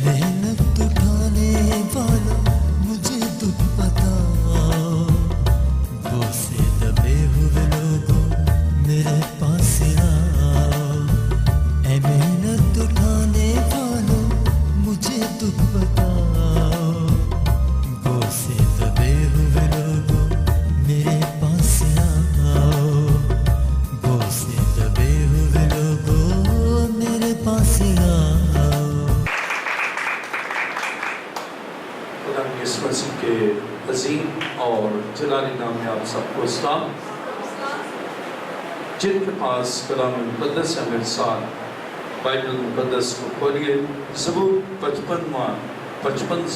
محنت اٹھانے والا مجھے دکھ بتاؤ، بوسے دبے ہوئے لوگوں میرے پاس آؤ، اے محنت اٹھانے والوں مجھے دکھ بتاؤ، بوسے دبے ہوئے لوگوں میرے پاس آؤ، بوسے دبے ہوئے لوگوں میرے پاس آؤ۔ اس مسیح کے عظیم اور جلالی نام میں آپ سب کو اسلام۔ جن کے پاس کلام مقدس ہے میرے ساتھ بائبل مقدس کو کھولیے، زبور 55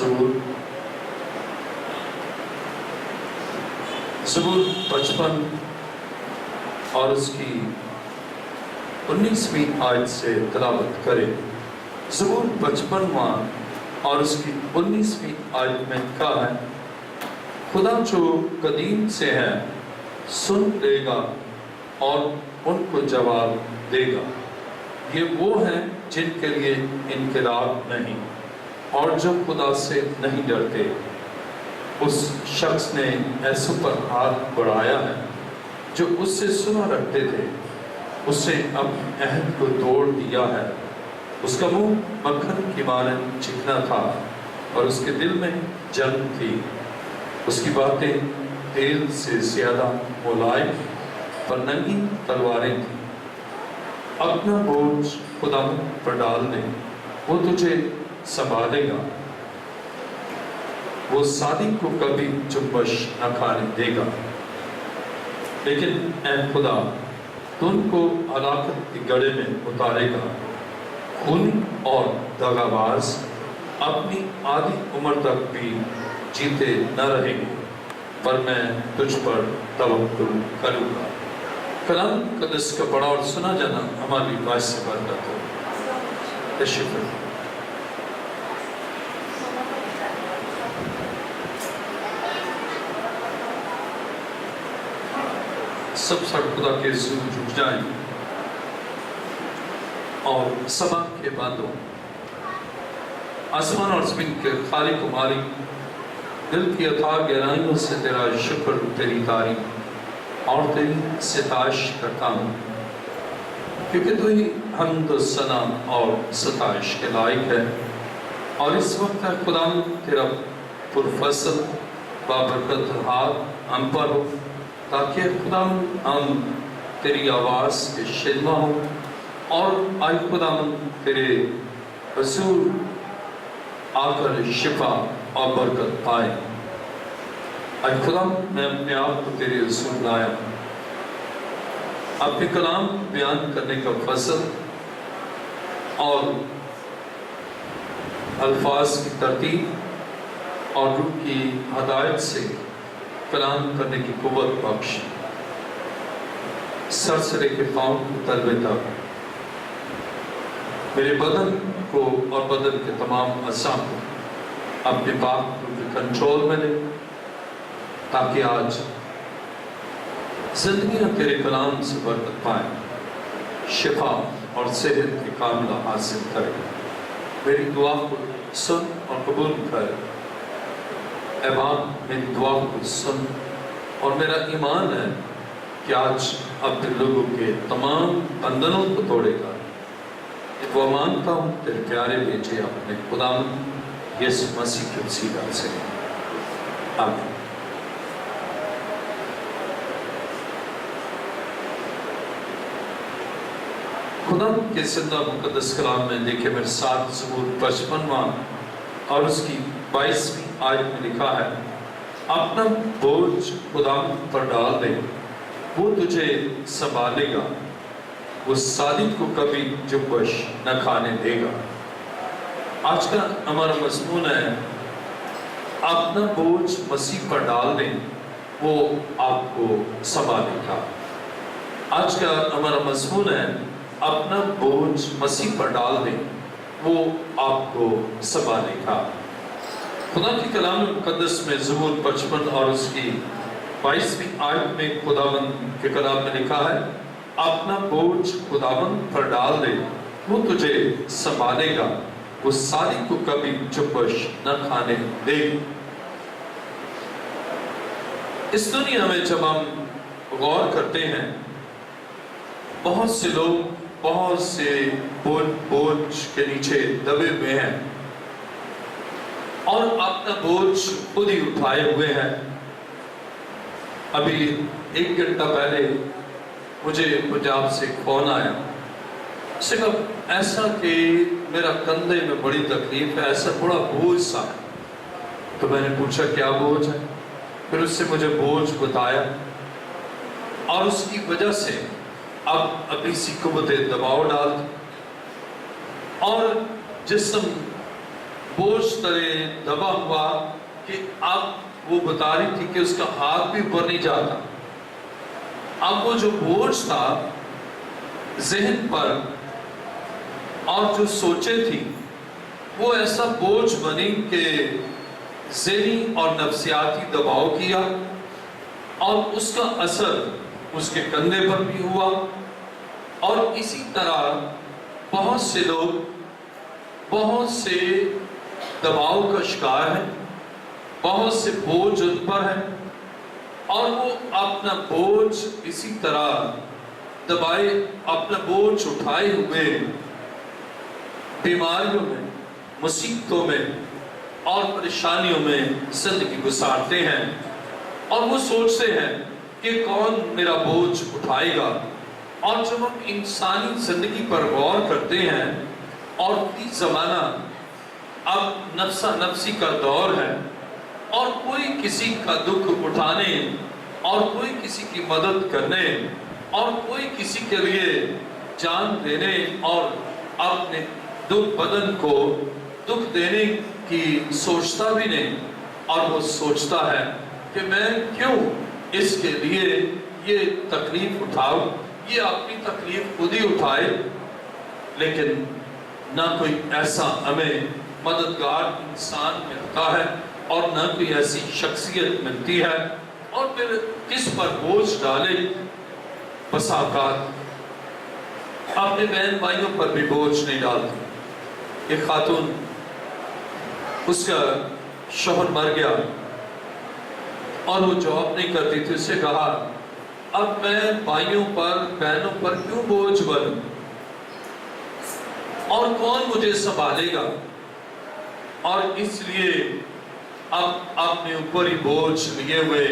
زبور 55 اور اس کی 19ویں آیت سے تلاوت کریں۔ زبور 55 اور اس کی 19ویں آیت میں کہا ہے، خدا جو قدیم سے ہے سن لے گا اور ان کو جواب دے گا۔ یہ وہ ہیں جن کے لیے انقلاب نہیں اور جو خدا سے نہیں ڈرتے۔ اس شخص نے ایسوں پر ہاتھ بڑھایا ہے جو اس سے سنا رکھتے تھے، اس نے اپنے عہد کو توڑ دیا ہے۔ اس کا منہ مکھن کی مانند چکنا تھا اور اس کے دل میں جنگ تھی، اس کی باتیں تیل سے زیادہ ملائم پر ننگی تلواریں تھیں۔ اپنا بوجھ خدا پر ڈال دے، وہ تجھے سنبھالے گا، وہ صادق کو کبھی جنبش نہ کھانے دے گا۔ لیکن اے خدا تو ان کو ہلاکت کے گڑھے میں اتارے گا۔ خونی اور دغا باز اپنی آدھی عمر تک بھی جیتے نہ رہیں گے، پر میں تجھ پر توکل کروں گا۔ کلام مقدس کا پڑھا اور سنا جانا ہماری باعث سے برکت ہو۔ تشریف رکھیں۔ سب سب خدا کے حضور جھک جائیں اور سبا کے باندھو۔ آسمان اور زمین کے خالق و مالک، دل کی اتھاہ گہرائیوں سے تیرا شکر، تیری تعریف اور تیری ستائش کرتا ہوں، کیونکہ تو ہی حمد و ثنا اور ستائش کے لائق ہے۔ اور اس وقت ہے خدا تیرا پرفضل بابرکت ہاتھ ہم پر ہو، تاکہ خدا ہم تیری آواز کے شنوا ہوں اور آئی خدا تیرے حضور آ کر شفا اور برکت پائے۔ آئی خدا میں اپنے آپ کو تیرے حضور لایا ہوں، اپنے کلام بیان کرنے کا فضل اور الفاظ کی ترتیب اور روح کی ہدایت سے کلام کرنے کی قوت بخش، سر سے لے کے پاؤں کو تلوے تک میرے بدن کو اور بدن کے تمام اعضاء کو اپنے پاک روح کے کنٹرول میں لے، تاکہ آج زندگیاں تیرے کلام سے برکت پائیں، شفا اور صحت کی کاملہ حاصل کریں۔ میری دعا کو سن اور قبول کر۔ اے باپ میری دعا کو سن، اور میرا ایمان ہے کہ آج اپنے لوگوں کے تمام بندھنوں کو توڑے گا۔ دعا مانگتا ہوں تیرے پیارے بیٹے اپنے خداوند یسوع مسیح کے وسیلہ سے، آمین۔ خدا کے زندہ مقدس کلام میں دیکھے میرے ساتھ زبور 55 اور اس کی 22ویں آیت میں لکھا ہے، اپنا بوجھ خدا پر ڈال دے، وہ تجھے سنبھالے گا، وہ صادق کو کبھی جنبش نہ کھانے دے گا۔ آج کا ہمارا مضمون ہے، اپنا بوجھ مسیح پر ڈال دیں، وہ آپ کو سنبھالے گا۔ آج کا ہمارا مضمون ہے، اپنا بوجھ مسیح پر ڈال دیں، وہ آپ کو سنبھالے گا۔ خدا کی کلام مقدس میں زبور 55 اور اس کی 22ویں آیت میں خداوند کے کلام میں لکھا ہے، اپنا بوجھ خداوند پر ڈال دے، وہ تجھے سنبھالے گا، وہ صادق کو کبھی چپش نہ کھانے دے گی۔ اس دنیا میں جب ہم غور کرتے ہیں، بہت سے لوگ بہت سے بوجھ کے نیچے دبے ہوئے ہیں اور اپنا بوجھ خود ہی اٹھائے ہوئے ہیں۔ ابھی 1 گھنٹہ پہلے مجھے پنجاب سے فون آیا، صرف ایسا کہ میرا کندھے میں بڑی تکلیف ہے، ایسا بڑا بوجھ سا ہے۔ تو میں نے پوچھا کیا بوجھ ہے؟ پھر اس سے مجھے بوجھ بتایا، اور اس کی وجہ سے اب اپنی سی قوتیں دباؤ ڈالتی اور جسم بوجھ تلے دبا ہوا کہ اب وہ بتا رہی تھی کہ اس کا ہاتھ بھی اوپر نہیں جاتا۔ اب وہ جو بوجھ تھا ذہن پر اور جو سوچیں تھی وہ ایسا بوجھ بنی کہ ذہنی اور نفسیاتی دباؤ کیا، اور اس کا اثر اس کے کندھے پر بھی ہوا۔ اور اسی طرح بہت سے لوگ بہت سے دباؤ کا شکار ہیں، بہت سے بوجھ ان پر ہیں، اور وہ اپنا بوجھ اسی طرح دبائے، اپنا بوجھ اٹھائے ہوئے بیماریوں میں، مصیبتوں میں اور پریشانیوں میں زندگی گزارتے ہیں، اور وہ سوچتے ہیں کہ کون میرا بوجھ اٹھائے گا۔ اور جب ہم انسانی زندگی پر غور کرتے ہیں، اور یہ زمانہ اب نفسا نفسی کا دور ہے، اور کوئی کسی کا دکھ اٹھانے اور کوئی کسی کی مدد کرنے اور کوئی کسی کے لیے جان دینے اور اپنے بدن کو دکھ دینے کی سوچتا بھی نہیں، اور وہ سوچتا ہے کہ میں کیوں اس کے لیے یہ تکلیف اٹھاؤں، یہ اپنی تکلیف خود ہی اٹھائے۔ لیکن نہ کوئی ایسا ہمیں مددگار انسان ملتا ہے اور نہ کوئی ایسی شخصیت ملتی ہے، اور پھر کس پر بوجھ ڈالے۔ بس اوقات اپنے بہن بھائیوں پر بھی بوجھ نہیں ڈالتی۔ ایک خاتون، اس کا شوہر مر گیا اور وہ جاب نہیں کرتی تھی، اس سے کہا اب میں بھائیوں پر بہنوں پر کیوں بوجھ بنوں، اور کون مجھے سنبھالے گا، اور اس لیے اب اپنے اوپر ہی بوجھ لیے ہوئے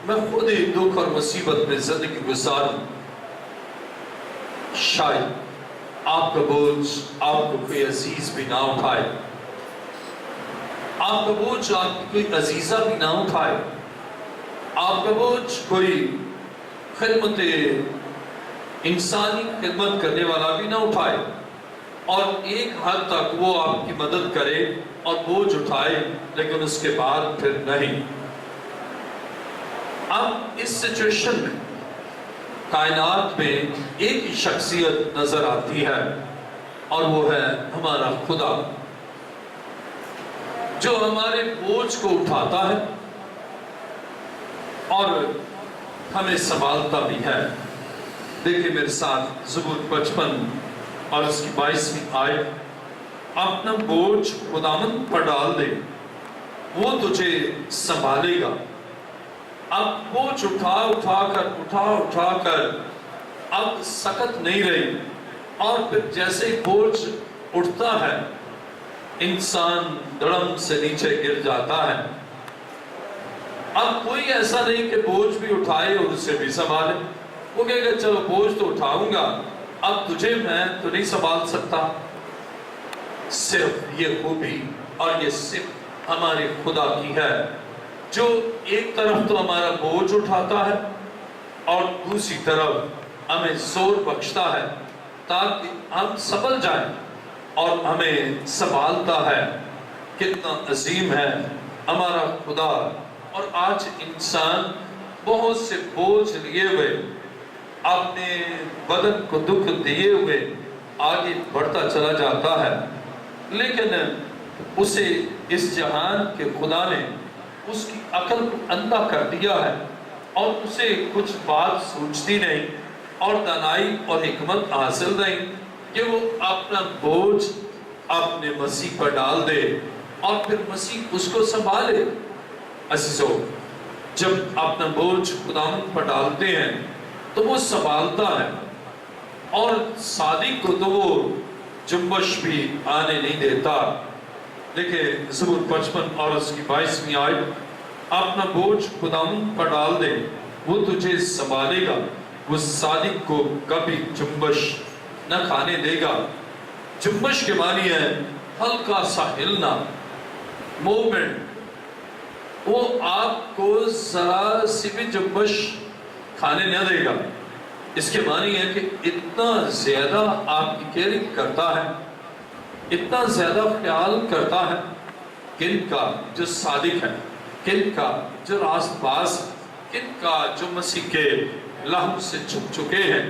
میں خود ہی دکھ اور مصیبت میں زندگی گزاروں۔ شاید آپ کا بوجھ آپ کو کوئی عزیز بھی نہ اٹھائے، آپ کا بوجھ آپ کی کوئی عزیزہ بھی نہ اٹھائے، آپ کا بوجھ کوئی خدمت انسانی خدمت کرنے والا بھی نہ اٹھائے، اور ایک حد تک وہ آپ کی مدد کرے اور بوجھ اٹھائے، لیکن اس کے بعد پھر نہیں۔ اب اس سچویشن میں کائنات میں ایک ہی شخصیت نظر آتی ہے، اور وہ ہے ہمارا خدا، جو ہمارے بوجھ کو اٹھاتا ہے اور ہمیں سنبھالتا بھی ہے۔ دیکھیں میرے ساتھ زبور 55 اور اس کی 22ویں آیت، اپنا بوجھ خداوند پر ڈال دے، وہ تجھے سنبھالے گا۔ اب بوجھ اٹھا کر اب سکت نہیں رہی، اور پھر جیسے بوجھ اٹھتا ہے انسان دڑم سے نیچے گر جاتا ہے۔ اب کوئی ایسا نہیں کہ بوجھ بھی اٹھائے اور اسے بھی سنبھالے، وہ کہے گا چلو بوجھ تو اٹھاؤں گا، اب تجھے میں تو نہیں سنبھال سکتا۔ صرف یہ خوبی اور یہ صرف ہمارے خدا کی ہے، جو ایک طرف تو ہمارا بوجھ اٹھاتا ہے اور دوسری طرف ہمیں زور بخشتا ہے تاکہ ہم سنبھل جائیں، اور ہمیں سنبھالتا ہے۔ کتنا عظیم ہے ہمارا خدا۔ اور آج انسان بہت سے بوجھ لیے ہوئے، اپنے بدن کو دکھ دیے ہوئے آگے بڑھتا چلا جاتا ہے، لیکن اسے اس جہان کے خدا نے اس کی عقل کو اندھا کر دیا ہے، اور اسے کچھ بات سوچتی نہیں اور دانائی اور حکمت حاصل نہیں کہ وہ اپنا بوجھ اپنے مسیح پر ڈال دے اور پھر مسیح اس کو سنبھالے۔ عزیزو، جب اپنا بوجھ خداوند پر ڈالتے ہیں تو وہ سنبھالتا ہے، اور صادق کو تو وہ جنبش بھی آنے نہیں دیتا۔ لیکن زبور 55 اور اس کی 22ویں آیت، اپنا بوجھ خداوند پر ڈال دے، وہ تجھے سنبھالے گا، وہ صادق کو کبھی جنبش نہ کھانے دے گا۔ جنبش کے معنی ہے ہلکا سا ہلنا، موومنٹ۔ وہ آپ کو ذرا سی بھی جنبش کھانے نہ دے گا۔ اس کے معنی ہے کہ اتنا زیادہ آپ کی کیئرنگ کرتا ہے، اتنا زیادہ خیال کرتا ہے، کن کا جو صادق ہے، کن کا جو راست باز ہے، کن کا جو مسیح کے لہو سے چھپ چکے ہیں،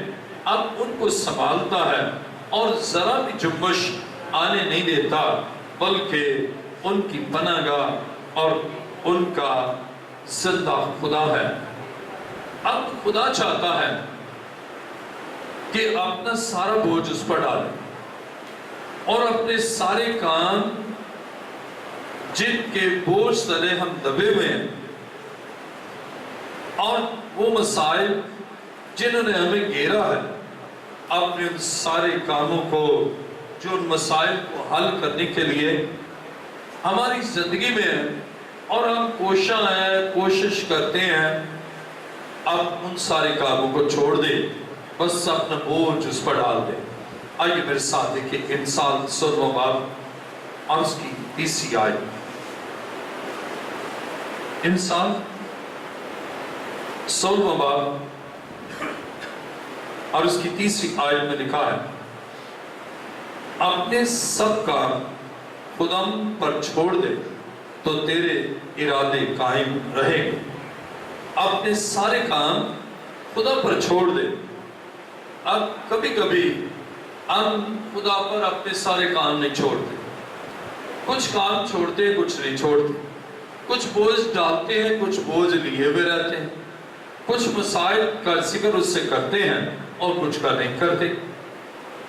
اب ان کو سنبھالتا ہے اور ذرا بھی جنبش آنے نہیں دیتا، بلکہ ان کی پناہ گاہ اور ان کا زندہ خدا ہے۔ اب خدا چاہتا ہے کہ اپنا سارا بوجھ اس پر ڈالے اور اپنے سارے کام جن کے بوجھ تلے ہم دبے ہوئے ہیں، اور وہ مسائل جنہوں نے ہمیں گھیرا ہے، اپنے ان سارے کاموں کو، جو ان مسائل کو حل کرنے کے لیے ہماری زندگی میں ہے، اور ہم کوشش کرتے ہیں، اب ان سارے کاموں کو چھوڑ دے، بس اپنا بوجھ اس پر ڈال دے۔ آئیے میرے ساتھ دیکھیں انسان 16واں باب اور اس کی 30ویں آیت۔ انسان 16واں باب اور اس کی 30ویں آیت میں لکھا ہے، اپنے سب کام خداوند پر چھوڑ دے تو تیرے ارادے قائم رہیں گے۔ اپنے سارے کام خدا پر چھوڑ دے۔ اب کبھی کبھی ہم خدا پر اپنے سارے کام نہیں چھوڑتے، کچھ کام چھوڑتے ہیں، کچھ نہیں چھوڑتے، کچھ بوجھ ڈالتے ہیں، کچھ بوجھ لیے ہوئے رہتے ہیں، کچھ مسائل کا ذکر اس سے کرتے ہیں اور کچھ کا نہیں کرتے،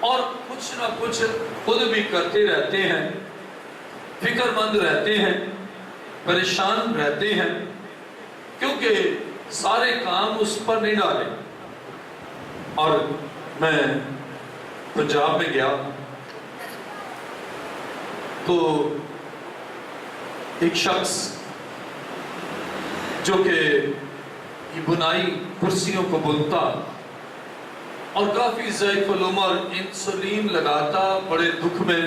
اور کچھ نہ کچھ خود بھی کرتے رہتے ہیں، فکر مند رہتے ہیں، پریشان رہتے ہیں، کیونکہ سارے کام اس پر نہیں ڈالے۔ اور میں پنجاب میں گیا تو ایک شخص جو کہ یہ بنائی کرسیوں کو بنتا اور کافی ضعیف العمر، انسولین لگاتا، بڑے دکھ میں،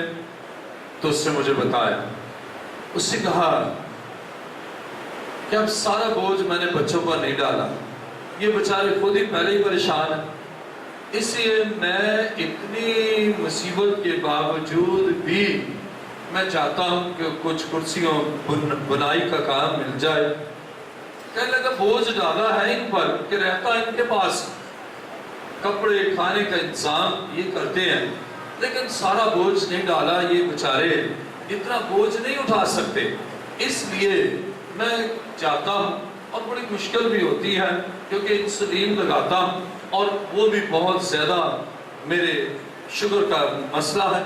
تو اس نے مجھے بتایا، اس سے کہا کہ اب سارا بوجھ میں نے بچوں پر نہیں ڈالا، یہ بیچارے خود ہی پہلے ہی پریشان ہیں، اس لیے میں اتنی مصیبت کے باوجود بھی میں چاہتا ہوں کہ کچھ کرسیوں بنائی کا کام مل جائے۔ کہنے لگا بوجھ ڈالا ہے ان پر کہ رہتا ان کے پاس، کپڑے کھانے کا انتظام یہ کرتے ہیں، لیکن سارا بوجھ نہیں ڈالا، یہ بیچارے اتنا بوجھ نہیں اٹھا سکتے، اس لیے میں چاہتا ہوں، اور بڑی مشکل بھی ہوتی ہے کیونکہ انسولین لگاتا ہوں اور وہ بھی بہت زیادہ میرے شوگر کا مسئلہ ہے،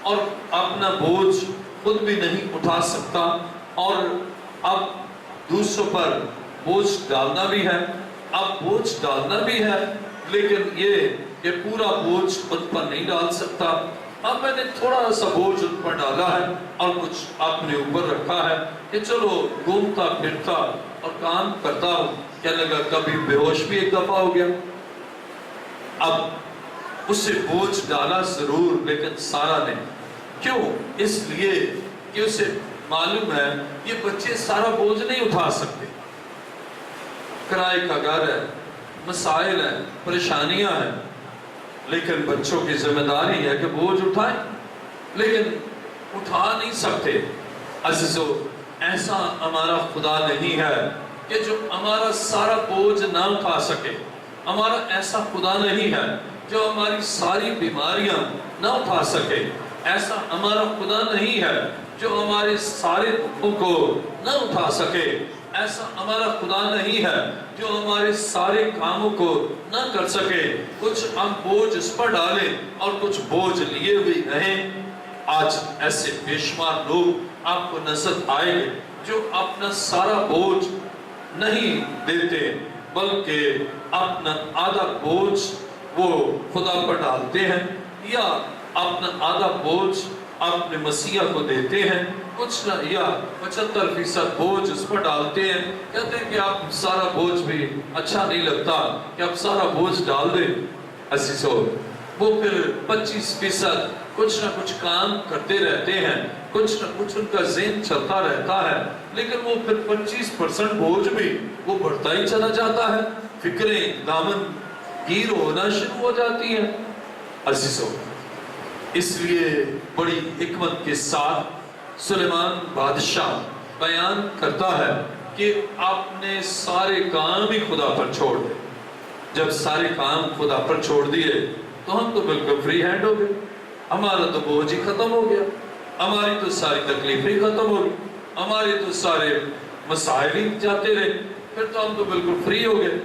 اور اپنا بوجھ خود بھی نہیں اٹھا سکتا، اور اب دوسروں پر بوجھ ڈالنا بھی ہے، اب بوجھ ڈالنا بھی ہے، لیکن یہ کہ پورا بوجھ ان پر نہیں ڈال سکتا۔ اب میں نے تھوڑا سا بوجھ ان پر ڈالا ہے اور کچھ اپنے اوپر رکھا ہے کہ چلو گھومتا پھرتا اور کام کرتا ہوں۔ کہنے لگا کبھی بے ہوش بھی ایک دفعہ ہو گیا۔ اب اسے بوجھ ڈالا ضرور، لیکن سارا نہیں۔ کیوں؟ اس لیے کہ اسے معلوم ہے یہ بچے سارا بوجھ نہیں اٹھا سکتے، کرائے کا گھر ہے، مسائل ہیں، پریشانیاں ہیں، لیکن بچوں کی ذمہ داری ہے کہ بوجھ اٹھائیں، لیکن اٹھا نہیں سکتے۔ عزیزو، ایسا ہمارا خدا نہیں ہے کہ جو ہمارا سارا بوجھ نہ اٹھا سکے، ہمارا ایسا خدا نہیں ہے جو ہماری ساری بیماریاں نہ اٹھا سکے، ایسا ہمارا خدا نہیں ہے جو ہمارے سارے دکھوں کو نہ اٹھا سکے، ایسا ہمارا خدا نہیں ہے جو ہمارے سارے کاموں کو نہ کر سکے۔ کچھ ہم بوجھ اس پر ڈالیں اور کچھ بوجھ لیے ہوئے رہیں، آج ایسے بے شمار لوگ آپ کو نظر آئیں گے جو اپنا سارا بوجھ نہیں دیتے بلکہ اپنا آدھا بوجھ وہ خدا پر ڈالتے ہیں یا اپنا آدھا بوجھ اپنے مسیح کو دیتے ہیں، کچھ نہ یا 75% بوجھ اس پر ڈالتے ہیں، کہتے ہیں کہ آپ سارا بوجھ بھی اچھا نہیں لگتا کہ آپ سارا بوجھ ڈال دیں۔ عزیزو، وہ پھر 25% کچھ نہ کچھ کام کرتے رہتے ہیں، کچھ نہ کچھ ان کا ذہن چلتا رہتا ہے، لیکن وہ پھر 25% بوجھ بھی وہ بڑھتا ہی چلا جاتا ہے، فکریں دامن گیر ہونا شروع ہو جاتی ہیں۔ عزیزو، اس لیے بڑی حکمت کے ساتھ سلیمان بادشاہ بیان کرتا ہے کہ آپ نے سارے کام ہی خدا پر چھوڑ دے۔ جب سارے کام خدا پر چھوڑ دیے تو ہم تو بالکل فری ہینڈ ہو گئے، ہمارا تو بوجھ ہی ختم ہو گیا، ہماری تو ساری تکلیفیں ہی ختم ہو گئی، ہمارے تو سارے مسائل ہی جاتے رہے، پھر تو ہم تو بالکل فری ہو گئے۔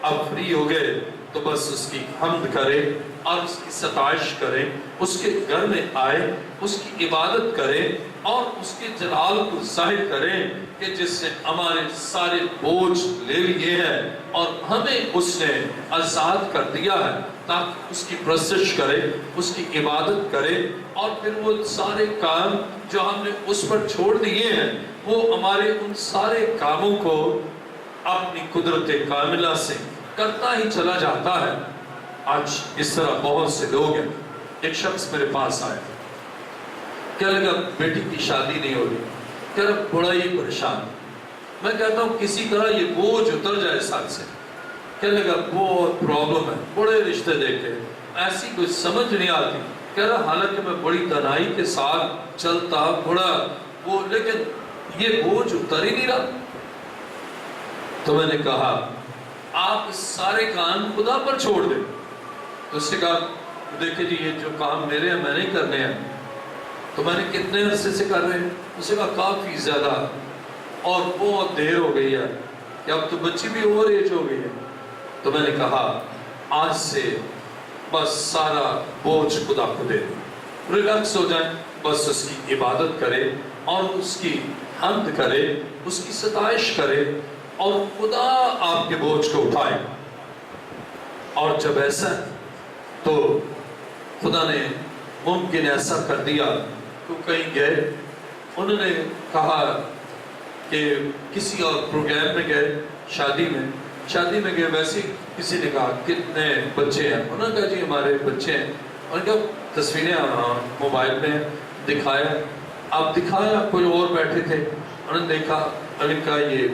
اب فری ہو گئے تو بس اس کی حمد کرے اور اس کی ستائش کرے، اس کے گھر میں آئے، اس کی عبادت کرے اور اس کے جلال کو ظاہر کریں کہ جس نے ہمارے سارے بوجھ لے لیے ہیں اور ہمیں اس نے آزاد کر دیا ہے، تاکہ اس کی پرستش کرے، اس کی عبادت کرے اور پھر وہ سارے کام جو ہم نے اس پر چھوڑ دیے ہیں وہ ہمارے ان سارے کاموں کو اپنی قدرت کاملہ سے کرتا ہی چلا جاتا ہے۔ آج اس طرح بہت سے لوگ ہیں۔ ایک شخص میرے پاس آئے، کہنے لگا بیٹی کی شادی نہیں ہو رہی، کہہ رہا بڑا ہی پریشان۔ میں کہتا ہوں کسی طرح یہ بوجھ اتر جائے سال سے۔ کہنے لگا بہت پرابلم ہے، بڑے رشتے دیکھے، ایسی کوئی سمجھ نہیں آتی۔ کہہ رہا حالانکہ میں بڑی تنہائی کے ساتھ چلتا بڑا وہ، لیکن یہ بوجھ اتر ہی نہیں رہا۔ تو میں نے کہا آپ سارے کام خدا پر چھوڑ دیں۔ تو اس نے کہا دیکھیں جی یہ جو کام میرے ہیں میں نہیں کرنے ہیں۔ تو میں نے کتنے عرصے سے کر رہے ہیں؟ اس نے کہا کافی زیادہ اور بہت دیر ہو گئی ہے کہ اب تو بچی بھی اوور ایج ہو گئی ہے۔ تو میں نے کہا آج سے بس سارا بوجھ خدا کو دے دیں، ریلیکس ہو جائیں، بس اس کی عبادت کرے اور اس کی حمد کرے، اس کی ستائش کرے اور خدا آپ کے بوجھ کو اٹھائے۔ اور جب ایسا تو خدا نے ممکن ایسا کر دیا کہ کہیں گئے، انہوں نے کہا کہ کسی اور پروگرام میں گئے، شادی میں گئے، ویسے کسی نے کہا کتنے بچے ہیں؟ انہوں نے کہا جی ہمارے بچے ہیں۔ انہوں نے کہا تصویریں موبائل میں دکھایا، آپ دکھایا، کوئی اور بیٹھے تھے، انہوں نے دیکھا، انہوں نے کہا یہ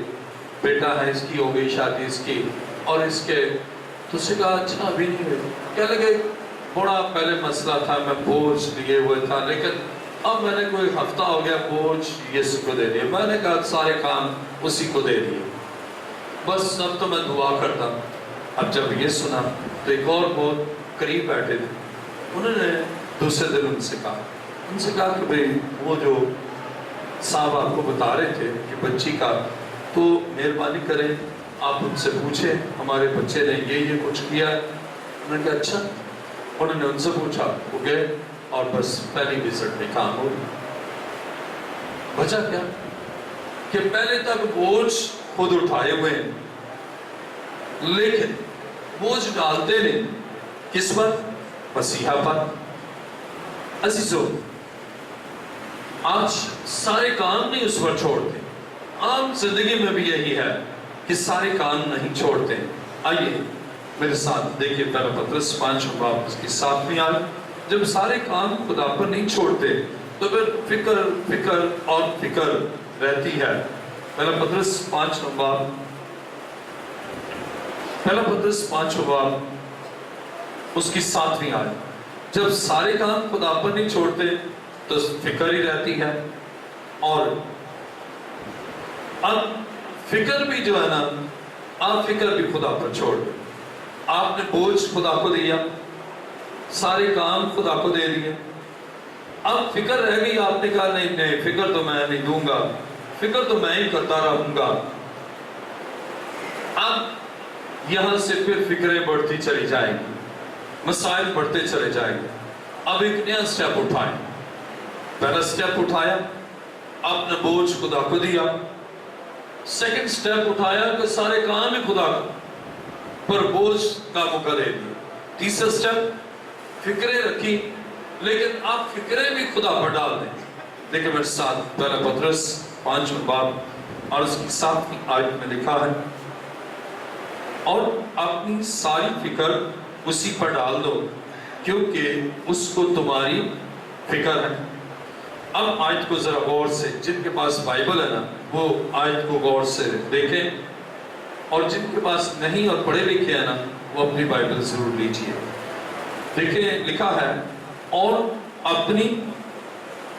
بیٹا ہے، اس کی ہو گئی شادی اس کی اور اس کے، تو اس نے کہا اچھا ابھی نہیں ہوئی۔ کہنے لگے بڑا پہلے مسئلہ تھا، میں بوجھ لیے ہوئے تھا، لیکن اب میں نے کوئی ہفتہ ہو گیا بوجھ یسوع کو دے دیا۔ میں نے کہا سارے کام اسی کو دے دیے، بس اب تو میں دعا کرتا۔ اب جب یہ سنا تو ایک اور بہت قریب بیٹھے تھے، انہوں نے دوسرے دن ان سے کہا کہ بھئی وہ جو صاحب آپ کو بتا رہے تھے کہ بچی کا، تو مہربانی کریں آپ ان سے پوچھیں ہمارے بچے نے یہ کچھ کیا ہے۔ انہوں نے کہا اچھا۔ انہوں نے ان سے پوچھا، وہ گئے اور بس پہلی وزٹ میں کام ہو گیا۔ وجہ کیا کہ پہلے تک بوجھ خود اٹھائے ہوئے ہیں، لیکن بوجھ ڈالتے نہیں کس پر؟ مسیحا پر۔ عزیزو، آج سارے کام نہیں اس پر چھوڑتے، عام زندگی میں بھی یہی ہے کہ سارے کام نہیں چھوڑتے۔ آئیے میرے ساتھ دیکھیے پہلا پترس 5 باب اس کی 7ویں آیت۔ جب سارے کام خدا پر نہیں چھوڑتے تو پھر فکر اور فکر رہتی ہے۔ پہلا پترس 5 باب اس کی 7ویں آیت۔ جب سارے کام خدا پر نہیں چھوڑتے تو فکر ہی رہتی ہے، اور اب فکر بھی جو ہے نا، آپ فکر بھی خدا پر چھوڑ دیں۔ آپ نے بوجھ خدا کو دیا، سارے کام خدا کو دے دیے، اب فکر رہ گئی، آپ نے کہا نہیں فکر تو میں نہیں دوں گا، فکر تو میں ہی کرتا رہوں گا۔ اب یہاں سے پھر فکریں بڑھتی چلی جائیں گی، مسائل بڑھتے چلے جائیں گے۔ اب ایک نیا سٹیپ اٹھائیں، پہلا سٹیپ اٹھایا، اپنا بوجھ خدا کو دیا. سیکنڈ سٹیپ اٹھایا کہ سارے کام ہی خدا پر بوجھ کا موقع دے دیا. تیسرا سٹیپ فکریں رکھی، لیکن آپ فکریں بھی خدا پر ڈال دیں. دیکھیں میرے ساتھ پہلا پطرس 5 باب اور اس کی 7ویں آیت میں لکھا ہے، اور اپنی ساری فکر اسی پر ڈال دو کیونکہ اس کو تمہاری فکر ہے. اب آیت کو ذرا غور سے، جن کے پاس بائبل ہے نا وہ آیت کو غور سے دیکھیں، اور جن کے پاس نہیں اور پڑھے لکھے ہیں نا وہ اپنی بائبل ضرور لیجئے. دیکھیں لکھا ہے اور اپنی،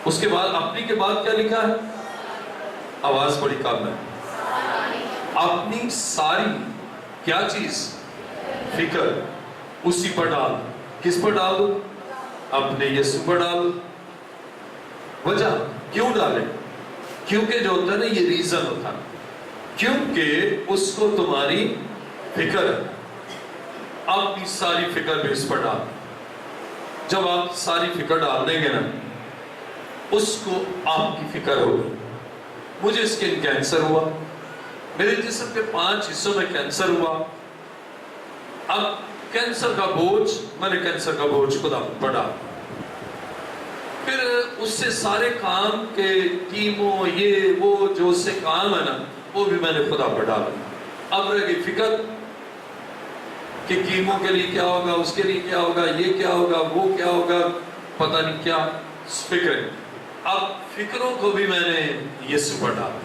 اس کے بعد اپنی کے بعد کیا لکھا ہے؟ آواز بڑی کم ہے. اپنی ساری کیا چیز؟ فکر اسی پر ڈال. کس پر ڈال دو؟ اپنے یسوع پر ڈال دو. وجہ کیوں ڈالیں؟ کیونکہ جو ہوتا ہے نا یہ ریزن ہوتا ہے، کیونکہ اس کو تمہاری فکر ہے. اپنی ساری فکر بھی اس پر ڈال. جب آپ ساری فکر ڈال دیں گے نا اس کو آپ کی فکر ہوگی. مجھے اسکن کینسر ہوا، میرے جسم کے 5 حصوں میں کینسر ہوا. اب کینسر کا بوجھ، میں نے کینسر کا بوجھ خدا پر ڈالا. پھر اس سے سارے کام کے کیمو یہ وہ جو اس سے کام ہے نا وہ بھی میں نے خدا پر ڈالا. اب رہ گئی فکر کہ کیمو کے لیے کیا ہوگا، اس کے لیے کیا ہوگا، یہ کیا ہوگا، وہ کیا ہوگا، پتہ نہیں کیا فکر. اب فکروں کو بھی میں نے یسوع پر ڈالا.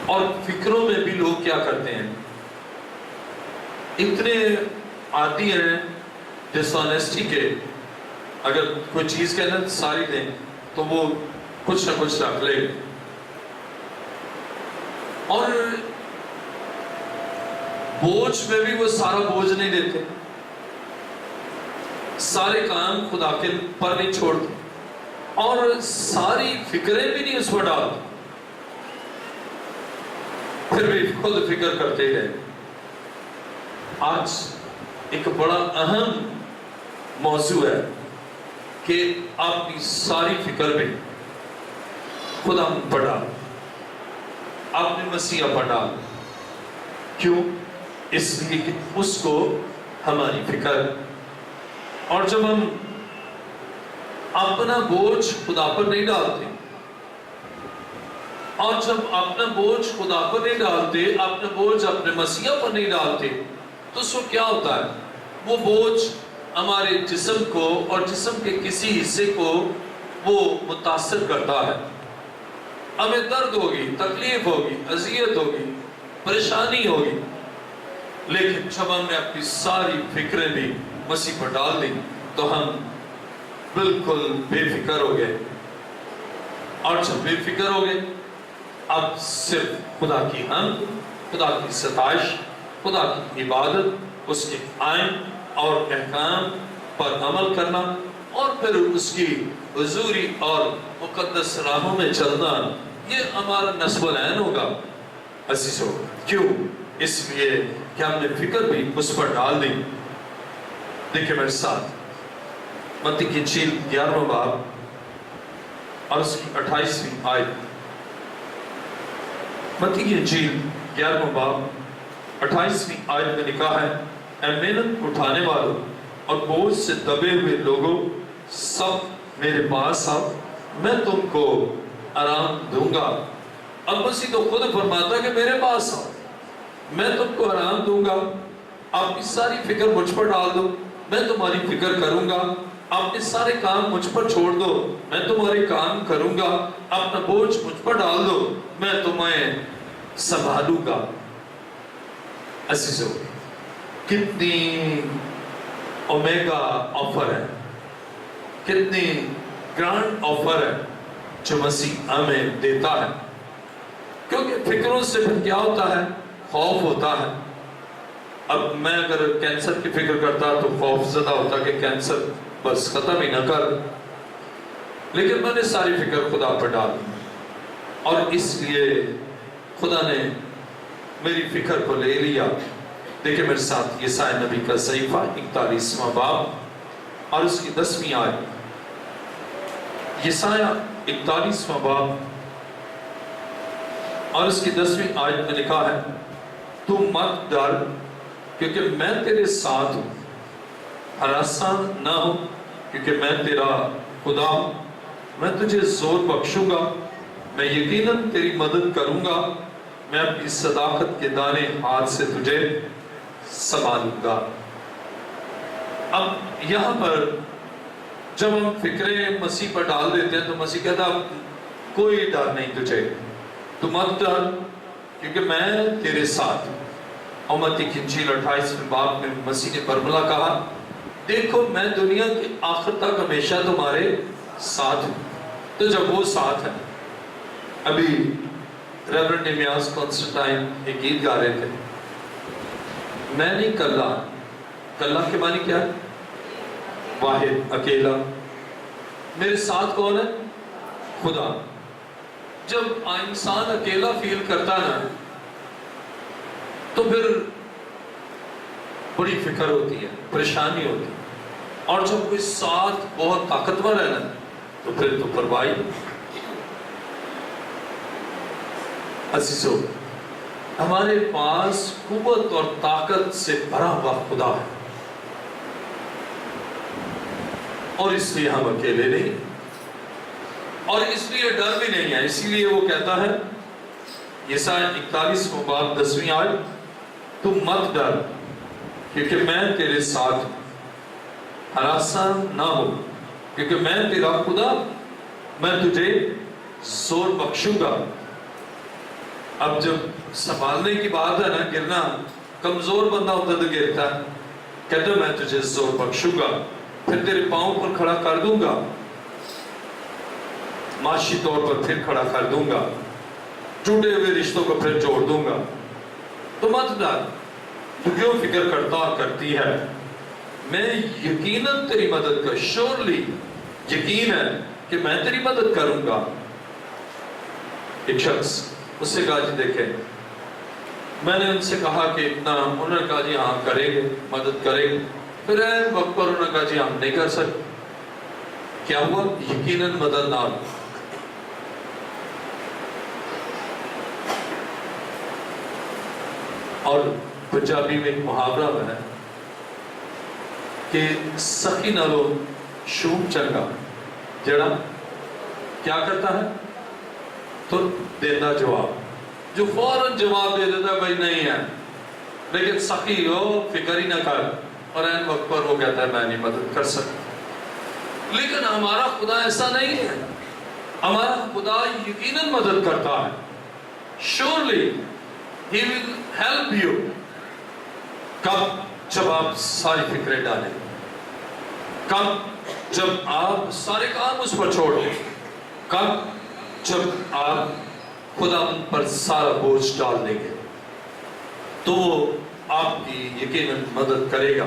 اور فکروں میں بھی لوگ کیا کرتے ہیں، اتنے عادی ہیں ڈس آنیسٹی کے. اگر کوئی چیز کہنا ساری دیں تو وہ کچھ نہ کچھ رکھ لے. اور بوجھ میں بھی وہ سارا بوجھ نہیں دیتے، سارے کام خدا کے پر نہیں چھوڑتے، اور ساری فکریں بھی نہیں اس پر ڈالتے، پھر بھی خود فکر کرتے ہی رہے. آج ایک بڑا اہم موضوع ہے کہ اپنی ساری فکر بھی خدا پر ڈال، اپنے مسیح پر ڈال. کیوں؟ اس لیے کہ اس کو ہماری فکر. اور جب ہم اپنا بوجھ خدا پر نہیں ڈالتے، اور جب اپنا بوجھ خدا پر نہیں ڈالتے، اپنا بوجھ اپنے مسیح پر نہیں ڈالتے، تو اس کو کیا ہوتا ہے؟ وہ بوجھ ہمارے جسم کو اور جسم کے کسی حصے کو وہ متاثر کرتا ہے. ہمیں درد ہوگی، تکلیف ہوگی، اذیت ہوگی، پریشانی ہوگی. لیکن جب ہم نے اپنی ساری فکریں بھی مسیح پر ڈال دی تو ہم بالکل بے فکر ہو گئے. اور جب بے فکر ہو گئے اب صرف خدا کی حمد، خدا کی ستائش، خدا کی عبادت، اس کے آئین اور احکام پر عمل کرنا، اور پھر اس کی حضوری اور مقدس راہوں میں چلنا، یہ ہمارا نصب العین ہوگا عزیزو. کیوں؟ اس لیے کہ ہم نے فکر بھی اس پر ڈال دی. دیکھیں میرے ساتھ متی کی انجیل 11واں باب اور اس کی 28ویں آیت. متی کی انجیل 11واں باب 28ویں آیت میں لکھا ہے، اے محنت اٹھانے والوں اور بوجھ سے دبے ہوئے لوگوں، سب میرے پاس آؤ، میں تم کو آرام دوں گا. اب مسیح تو خود فرماتا ہے کہ میرے پاس آؤ، میں تم کو آرام دوں گا. اپنی ساری فکر مجھ پر ڈال دو، میں تمہاری فکر کروں گا. اپنے سارے کام مجھ پر چھوڑ دو، میں تمہارے کام کروں گا. اپنا بوجھ مجھ پر ڈال دو، میں تمہیں سنبھالوں گا. عزیزو، کتنی اومیگا آفر ہے، کتنی گرانڈ آفر ہے جو مسیح ہمیں دیتا ہے. کیونکہ فکروں سے پھر کیا ہوتا ہے؟ خوف ہوتا ہے. اب میں اگر کینسر کی فکر کرتا تو خوف زدہ ہوتا کہ کینسر بس ختم ہی نہ کر. لیکن میں نے ساری فکر خدا پر ڈال دی، اور اس لیے خدا نے میری فکر کو لے لیا. دیکھیں میرے ساتھ یسایا نبی کا صحیفہ 41واں باب اور اس کی 10ویں آیت. یسایہ 41واں باب اور اس کی 10ویں آیت میں لکھا ہے، تو مت ڈر کیونکہ میں تیرے ساتھ ہوں، ہراساں نہ ہو کیونکہ میں تیرا خدا ہوں، میں تجھے زور بخشوں گا، میں یقیناً تیری مدد کروں گا، میں اپنی صداقت کے دانے ہاتھ سے تجھے سنبھالوں گا۔ اب یہاں پر جب ہم فکریں مسیح پر ڈال دیتے ہیں تو مسیح کہتا ہے کوئی ڈر نہیں تجھے، تو مت ڈر کیونکہ میں تیرے ساتھ ہوں۔ اور متی کی انجیل 28ویں باب میں مسیح نے برملا کہا، دیکھو میں دنیا کی آخر تک ہمیشہ تمہارے ساتھ ہوں۔ تو جب وہ ساتھ ہے، ابھی ریورنڈ نیمیاس کانسٹنٹائن ایک گیت گا رہے تھے، میں نہیں کلا، کلا کے معنی کیا ہے؟ واحد، اکیلا۔ میرے ساتھ کون ہے؟ خدا۔ جب انسان اکیلا فیل کرتا نا تو پھر بڑی فکر ہوتی ہے، پریشانی ہوتی ہے، اور جب کوئی ساتھ بہت طاقتور ہے نا تو پھر تو پرواہی۔ عزیزو، ہمارے پاس قوت اور طاقت سے بھرا ہوا خدا ہے، اور اس لیے ہم اکیلے نہیں، اور اس لیے ڈر بھی نہیں ہے۔ اسی لیے وہ کہتا ہے یسایہ 41واں باب 10ویں آیت، تو مت ڈر کیونکہ میں تیرے ساتھ ہوں، ہراساں نہ ہو کیونکہ میں تیرا خدا، میں تجھے زور بخشوں گا۔ اب جب سنبھالنے کی بات ہے نا، گرنا، کمزور بندہ ہوتا تو گرتا ہے، کہتا میں تجھے زور بخشوں گا، پھر تیرے پاؤں پر کھڑا کر دوں گا، معاشی طور پر پھر کھڑا کر دوں گا، ٹوٹے ہوئے رشتوں کو پھر جوڑ دوں گا۔ تو مت ڈر، تو کیوں فکر کرتا کرتی ہے؟ میں یقیناً تیری مدد کر، شورلی یقین ہے کہ میں تیری مدد کروں گا۔ ایک شخص اس سے کہا جی دیکھیں، میں نے ان سے کہا کہ اتنا، انہوں نے کہا جی ہاں کریں گے، مدد کریں گے، پھر وقت پر انہوں نے کہا جی ہم نہیں کر سکتے۔ کیا ہوا؟ یقیناً مدد نہ ہوئی۔ اور پنجابی میں ایک محاورہ ہے کہ سخی نالو شوم چنگا، جڑا کیا کرتا ہے تو دینا جواب، جو فوراً جواب دے دیتا ہے بھائی نہیں ہے، لیکن سخی ہو فکر ہی نہ کر، اور این وقت پر وہ کہتا ہے میں نہیں مدد کر سکتا۔ لیکن ہمارا خدا ایسا نہیں ہے، ہمارا خدا یقیناً مدد کرتا ہے۔ surely he will help you۔ کب؟ جب آپ ساری فکریں ڈالیں، کب؟ جب آپ سارے کام اس پر چھوڑ دیں، کب؟ جب آپ خدا ان پر سارا بوجھ ڈال دیں گے تو وہ آپ کی یقیناً مدد کرے گا۔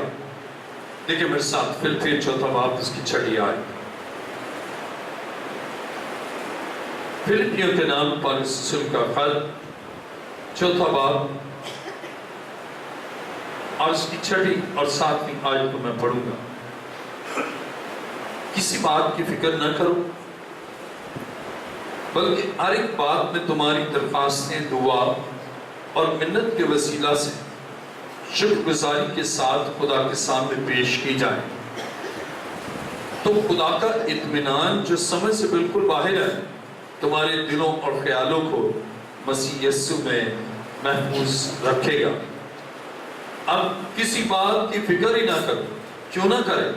دیکھیں میرے ساتھ پھر چوتھا باب اس کی چھٹی آئے، فلپیوں کے نام پالس رسول کا خط، چوتھا باب اور اس کی چھٹی اور 7ویں آیت کو میں پڑھوں گا۔ کسی بات کی فکر نہ کرو، بلکہ ہر ایک بات میں تمہاری درخواستیں دعا اور منت کے وسیلہ سے شکر گزاری کے ساتھ خدا کے سامنے پیش کی جائے، تو خدا کا اطمینان جو سمجھ سے بالکل باہر ہے تمہارے دلوں اور خیالوں کو مسیح یسوع میں محفوظ رکھے گا۔ اب کسی بات کی فکر ہی نہ کرو، کیوں نہ کرے؟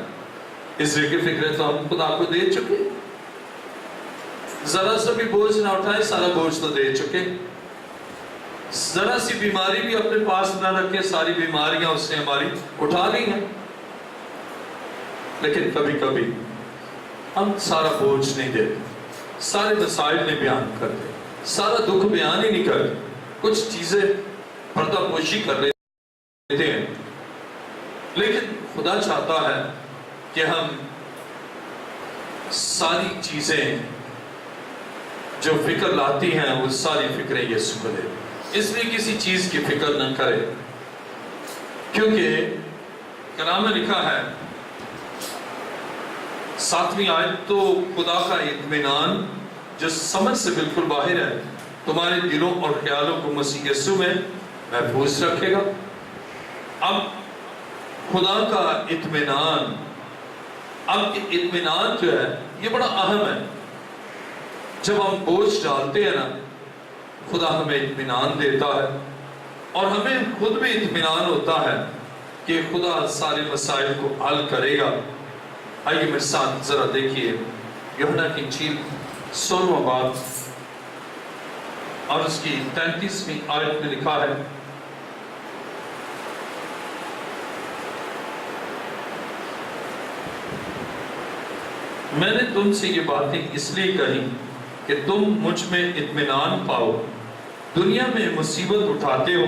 اس لیے کہ فکریں تو ہم خدا کو دے چکے، ذرا سا بھی بوجھ نہ اٹھائے، سارا بوجھ تو دے چکے، ذرا سی بیماری بھی اپنے پاس نہ رکھے، ساری بیماریاں اس نے ہماری اٹھا لی ہیں۔ لیکن کبھی کبھی ہم سارا بوجھ نہیں دیتے، سارے مسائل نہیں بیان کرتے، سارا دکھ بیان ہی نہیں کرتے، کچھ چیزیں پردہ پوشی کر لیتے ہیں۔ لیکن خدا چاہتا ہے کہ ہم ساری چیزیں جو فکر لاتی ہیں وہ ساری فکریں یسوع کو دے، اس لیے کسی چیز کی فکر نہ کرے، کیونکہ کلام میں لکھا ہے 7ویں آیت تو خدا کا اطمینان جو سمجھ سے بالکل باہر ہے تمہارے دلوں اور خیالوں کو مسیح یسوع میں محفوظ رکھے گا۔ اب خدا کا اطمینان، اب اطمینان جو ہے یہ بڑا اہم ہے۔ جب ہم بوجھ ڈالتے ہیں نا، خدا ہمیں اطمینان دیتا ہے اور ہمیں خود بھی اطمینان ہوتا ہے کہ خدا سارے مسائل کو حل کرے گا۔ آئیے میرے ساتھ ذرا دیکھیے یوحنا کی انجیل 16واں باب اور اس کی 33ویں آیت میں لکھا ہے، میں نے تم سے یہ باتیں اس لیے کہی کہ تم مجھ میں اطمینان پاؤ۔ دنیا میں مصیبت اٹھاتے ہو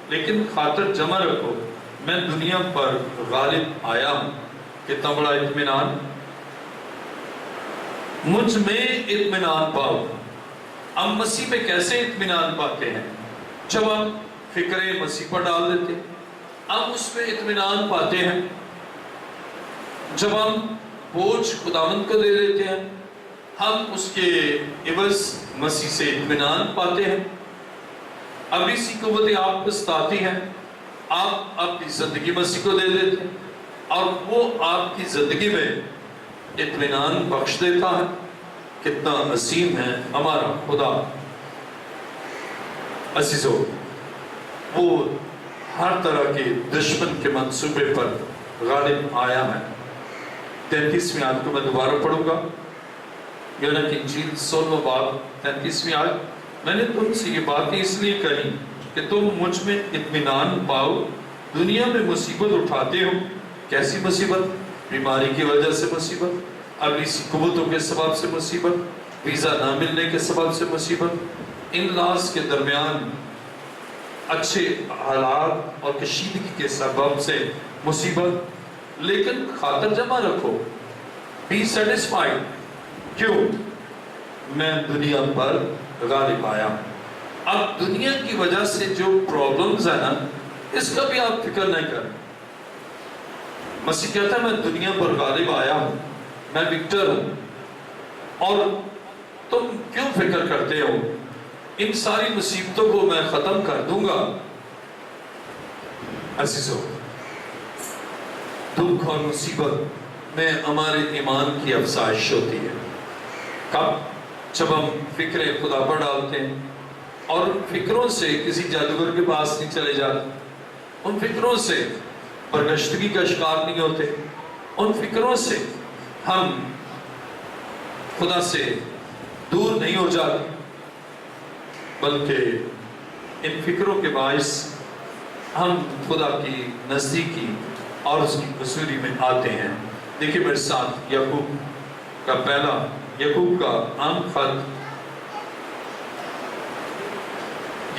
لیکن خاطر جمع رکھو، میں دنیا پر غالب آیا ہوں۔ کتنا بڑا اطمینان! مجھ میں اطمینان پاؤ۔ ہم مسیح پہ کیسے اطمینان پاتے ہیں؟ جب ہم فکریں مسیح پر ڈال دیتے ہیں، ہم اس پہ اطمینان پاتے ہیں۔ جب ہم بوجھ خداوند کو دے دیتے ہیں، ہم اس کے عوض مسیح سے اطمینان پاتے ہیں۔ اب اسی قوت آپ کو ستاتی ہے، آپ اپنی زندگی مسیح کو دے دیتے ہیں اور وہ آپ کی زندگی میں اطمینان بخش دیتا ہے۔ کتنا عظیم ہے ہمارا خدا! عزیزو، وہ ہر طرح کے دشمن کے منصوبے پر غالب آیا ہے۔ 33ویں آیت کو میں دوبارہ پڑھوں گا، یوحنا کی انجیل 16واں باب 33ویں آیت، میں نے تم سے یہ باتیں اس لیے کہی کہ تم مجھ میں اطمینان پاؤ۔ دنیا میں مصیبت اٹھاتے ہو۔ کیسی مصیبت؟ بیماری کی وجہ سے مصیبت، ابلیسی قوتوں کے سبب سے مصیبت، ویزا نہ ملنے کے سبب سے مصیبت، ان لاز کے درمیان اچھے حالات اور کشیدگی کے سبب سے مصیبت۔ لیکن خاطر جمع رکھو، بی سیٹسفائیڈ، کیوں؟ میں دنیا پر غالب آیا۔ اب دنیا کی وجہ سے جو پرابلمز ہیں نا، اس کا بھی آپ فکر نہیں کریں۔ مسیح کہتا ہے میں دنیا پر غالب آیا ہوں، میں وکٹر ہوں، اور تم کیوں فکر کرتے ہو؟ ان ساری مصیبتوں کو میں ختم کر دوں گا۔ عزیزو، دکھ اور مصیبت میں ہمارے ایمان کی افزائش ہوتی ہے۔ کب؟ جب ہم فکریں خدا پر ڈالتے ہیں اور ان فکروں سے کسی جادوگر کے پاس نہیں چلے جاتے، ان فکروں سے پرگشتگی کا شکار نہیں ہوتے، ان فکروں سے ہم خدا سے دور نہیں ہو جاتے، بلکہ ان فکروں کے باعث ہم خدا کی نزدیکی اور اس کی حضوری میں آتے ہیں۔ دیکھیں میرے ساتھ یعقوب کا پہلا، یعقوب کا عام خط،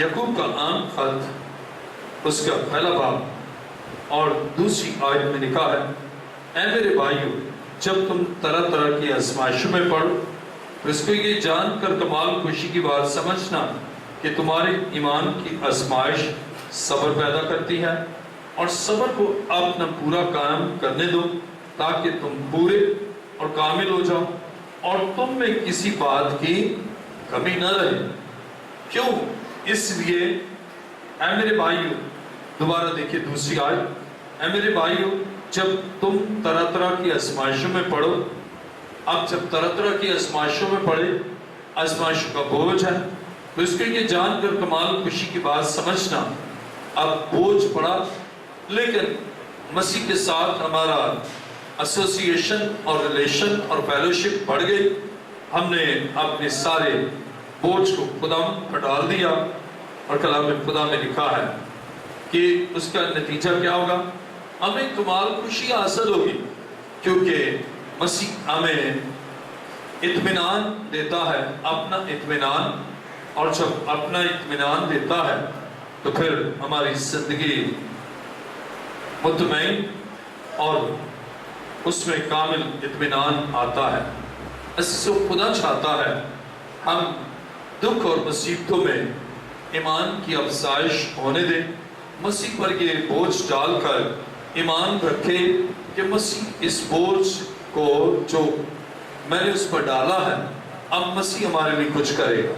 یعقوب کا عام خط اس کا پہلا باب اور دوسری آیت میں لکھا ہے، اے میرے بھائیو، جب تم طرح طرح کی آزمائشوں میں پڑو تو اس کو یہ جان کر کمال خوشی کی بات سمجھنا کہ تمہارے ایمان کی آزمائش صبر پیدا کرتی ہے، اور صبر کو اپنا پورا قائم کرنے دو تاکہ تم پورے اور کامل ہو جاؤ اور تم میں کسی بات کی کمی نہ رہے۔ کیوں؟ اس لیے اے میرے بھائیو، دوبارہ دیکھیے دوسری آیت، اے میرے بھائیو، جب تم طرح طرح کی آزمائشوں میں پڑو، اب جب طرح طرح کی آزمائشوں میں پڑے، آزمائشوں کا بوجھ ہے، تو اس کو یہ جان کر کمال خوشی کی بات سمجھنا، اب بوجھ پڑا لیکن مسیح کے ساتھ ہمارا ایسوسیشن اور ریلیشن اور فیلوشپ بڑھ گئی، ہم نے اپنے سارے بوجھ کو خدا پر ڈال دیا، اور کلام خدا میں لکھا ہے کہ اس کا نتیجہ کیا ہوگا؟ ہمیں کمال خوشی حاصل ہوگی، کیونکہ مسیح ہمیں اطمینان دیتا ہے، اپنا اطمینان، اور جب اپنا اطمینان دیتا ہے تو پھر ہماری زندگی مطمئن اور اس میں کامل اطمینان آتا ہے۔ ایسے خدا چاہتا ہے ہم دکھ اور مصیبتوں میں ایمان کی افزائش ہونے دیں، مسیح پر یہ بوجھ ڈال کر ایمان رکھے کہ مسیح اس بوجھ کو جو میں نے اس پر ڈالا ہے، اب مسیح ہمارے لیے کچھ کرے گا،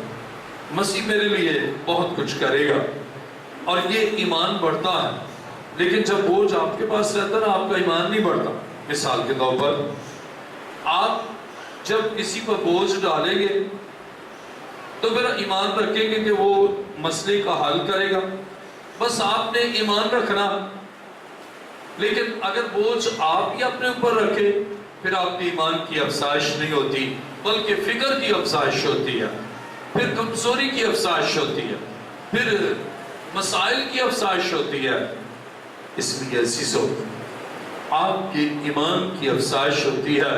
مسیح میرے لیے بہت کچھ کرے گا، اور یہ ایمان بڑھتا ہے۔ لیکن جب بوجھ آپ کے پاس رہتا ہے نا، آپ کا ایمان نہیں بڑھتا۔ مثال کے طور پر آپ جب کسی پر بوجھ ڈالیں گے تو پھر ایمان رکھیں گے کہ وہ مسئلے کا حل کرے گا، بس آپ نے ایمان رکھنا۔ لیکن اگر بوجھ آپ ہی اپنے اوپر رکھے، پھر آپ کی ایمان کی افزائش نہیں ہوتی، بلکہ فکر کی افزائش ہوتی ہے، پھر کمزوری کی افزائش ہوتی ہے، پھر مسائل کی افزائش ہوتی ہے۔ اس لیے عزیزو، آپ کے ایمان کی افزائش ہوتی ہے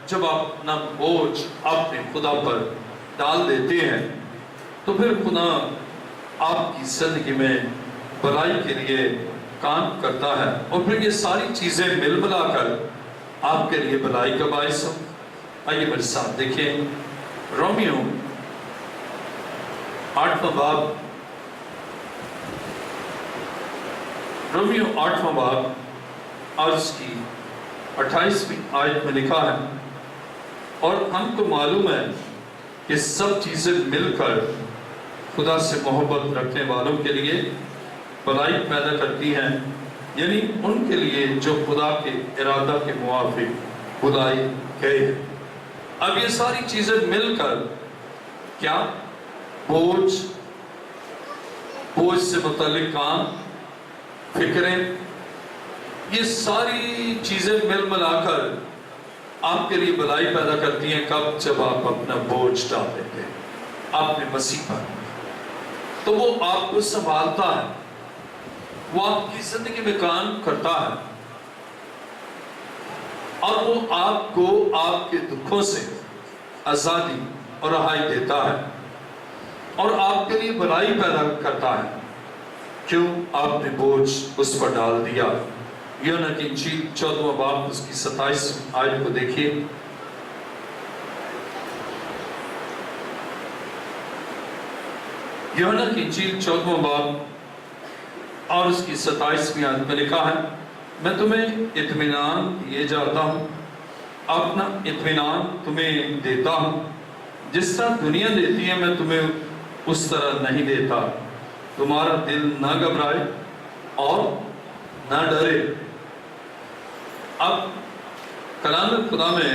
جب آپ اپنا بوجھ اپنے خدا پر ڈال دیتے ہیں، تو پھر خدا آپ کی زندگی میں بھلائی کے لیے کام کرتا ہے، اور پھر یہ ساری چیزیں مل ملا کر آپ کے لیے بھلائی کا باعث ہو۔ آئیے میرے ساتھ دیکھیں رومیو 8واں باب، رومیو 8واں باب اور اس کی 28ویں آیت میں لکھا ہے، اور ہم کو معلوم ہے کہ سب چیزیں مل کر خدا سے محبت رکھنے والوں کے لیے بھلائی پیدا کرتی ہیں، یعنی ان کے لیے جو خدا کے ارادہ کے موافق بلائے گئے ہیں۔ اب یہ ساری چیزیں مل کر کیا؟ بوجھ سے متعلق کام، فکریں، یہ ساری چیزیں مل ملا کر آپ کے لیے بھلائی پیدا کرتی ہیں۔ کب؟ جب آپ اپنا بوجھ ڈال دیتے ہیں آپ نے مسیح پر، تو وہ آپ کو سنبھالتا ہے، وہ آپ کی زندگی میں کام کرتا ہے، اور وہ آپ کو آپ کے دکھوں سے آزادی اور رہائی دیتا ہے، اور آپ کے لیے بھلائی پیدا کرتا ہے۔ کیوں؟ آپ نے بوجھ اس پر ڈال دیا۔ یوحنا کی انجیل 14واں باب اس کی 27 آیت کو دیکھیے۔ یوحنا کی انجیل 14واں باب اور اس کی 27ویں آیت میں لکھا ہے، میں تمہیں اطمینان دیے جاتا ہوں، اپنا اطمینان تمہیں دیتا ہوں، جس طرح دنیا دیتی ہے میں تمہیں اس طرح نہیں دیتا، تمہارا دل نہ گھبرائے اور نہ ڈرے۔ اب کلام خدا میں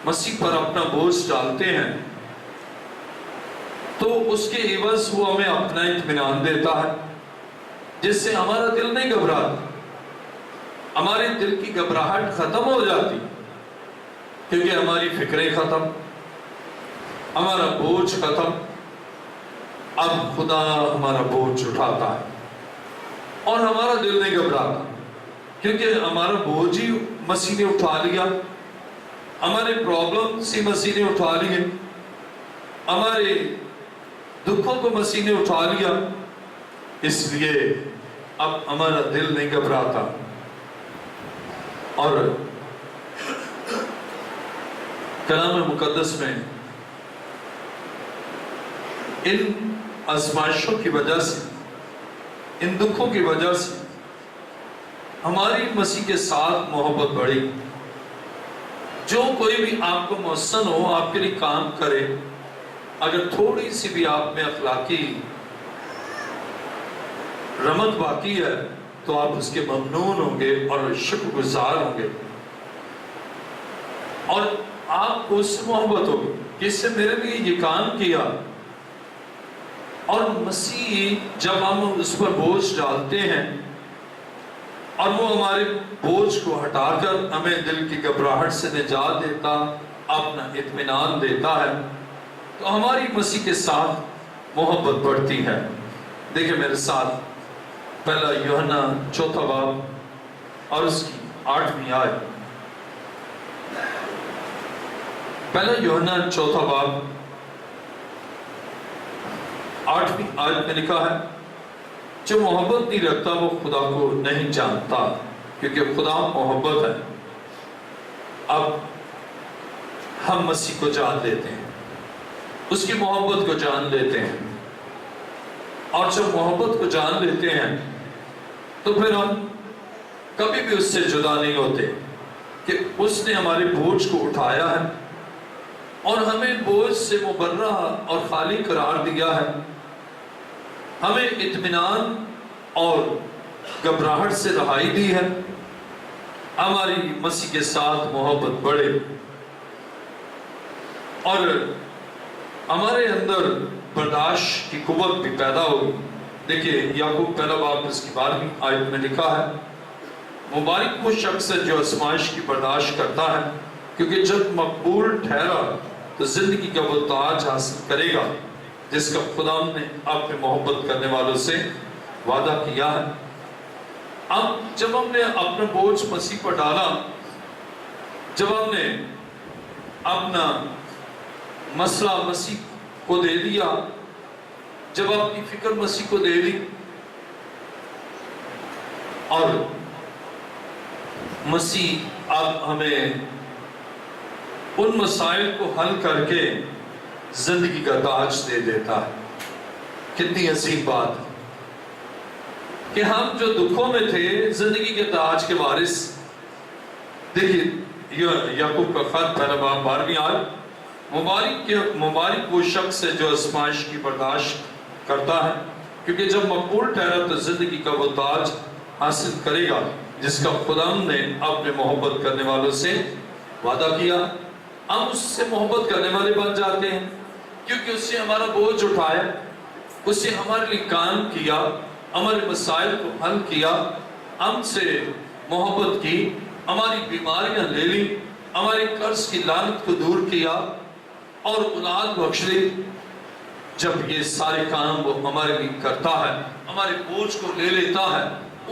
مسیح پر اپنا بوجھ ڈالتے ہیں تو اس کے عوض وہ ہمیں اپنا اطمینان دیتا ہے، جس سے ہمارا دل نہیں گھبراتا، ہمارے دل کی گھبراہٹ ختم ہو جاتی، کیونکہ ہماری فکریں ختم، ہمارا بوجھ ختم۔ اب خدا ہمارا بوجھ اٹھاتا ہے اور ہمارا دل نہیں گھبراتا، کیونکہ ہمارا بوجھ ہی مسیح نے اٹھا لیا، ہمارے پرابلم سے مسیح نے اٹھا لیے، ہمارے دکھوں کو مسیح نے اٹھا لیا، اس لیے اب ہمارا دل نہیں گھبراتا۔ اور کلام مقدس میں ان آزمائشوں کی وجہ سے، ان دکھوں کی وجہ سے ہماری مسیح کے ساتھ محبت بڑھی۔ جو کوئی بھی آپ کو محسن ہو، آپ کے لیے کام کرے، اگر تھوڑی سی بھی آپ میں اخلاقی رمق باقی ہے تو آپ اس کے ممنون ہوں گے اور شکر گزار ہوں گے، اور آپ کو اس سے محبت ہوگی کہ اس سے میرے لیے یہ کام کیا۔ اور مسیح جب ہم اس پر بوجھ ڈالتے ہیں اور وہ ہمارے بوجھ کو ہٹا کر ہمیں دل کی گھبراہٹ سے نجات دیتا، اپنا اطمینان دیتا ہے، تو ہماری مسیح کے ساتھ محبت بڑھتی ہے۔ دیکھیں میرے ساتھ پہلا یوحنا 4واں باب اور اس کی 8ویں آیت۔ پہلا یوحنا 4واں باب 8ویں آیت میں لکھا ہے، جو محبت نہیں رکھتا وہ خدا کو نہیں جانتا، کیونکہ خدا محبت ہے۔ اب ہم مسیح کو جان لیتے ہیں، اس کی محبت کو جان لیتے ہیں، اور جب محبت کو جان لیتے ہیں تو پھر ہم کبھی بھی اس سے جدا نہیں ہوتے۔ کہ اس نے ہمارے بوجھ کو اٹھایا ہے اور ہمیں بوجھ سے مبرہ اور خالی قرار دیا ہے، ہمیں اطمینان اور گھبراہٹ سے رہائی دی ہے، ہماری مسیح کے ساتھ محبت بڑھے اور ہمارے اندر برداشت کی قوت بھی پیدا ہوگی۔ دیکھیے یعقوب پہلا باب اس کی 12ویں آیت میں لکھا ہے، مبارک وہ شخص ہے جو آزمائش کی برداشت کرتا ہے، کیونکہ جب مقبول ٹھہرا تو زندگی کا وہ تاج حاصل کرے گا جس کا خدا نے اپنے محبت کرنے والوں سے وعدہ کیا ہے۔ اب جب ہم نے اپنا بوجھ مسیح پر ڈالا، جب ہم نے اپنا مسئلہ مسیح کو دے دیا، جب اپنی فکر مسیح کو دے دی اور مسیح اب ہمیں ان مسائل کو حل کر کے زندگی کا تاج دے دیتا ہے، کتنی عظیم بات ہے کہ ہم جو دکھوں میں تھے زندگی کے تاج کے وارث۔ دیکھیے یعقوب کا خط پہلا باب 12ویں آیت، مبارک وہ شخص ہے جو آزمائش کی برداشت کرتا ہے، کیونکہ جب مقبول ٹھہرا تو زندگی کا وہ تاج حاصل کرے گا جس کا خدا نے اپنے محبت کرنے والوں سے وعدہ کیا۔ ہم اس سے محبت کرنے والے بن جاتے ہیں کیونکہ اس سے ہمارا بوجھ اٹھایا، اس سے ہمارے لیے کام کیا، ہمارے مسائل کو حل کیا، ہم سے محبت کی، ہماری بیماریاں لے لی، ہمارے قرض کی لعنت کو دور کیا اور اولاد بخش دی۔ جب یہ سارے کام وہ ہمارے لیے کرتا ہے، ہمارے بوجھ کو لے لیتا ہے،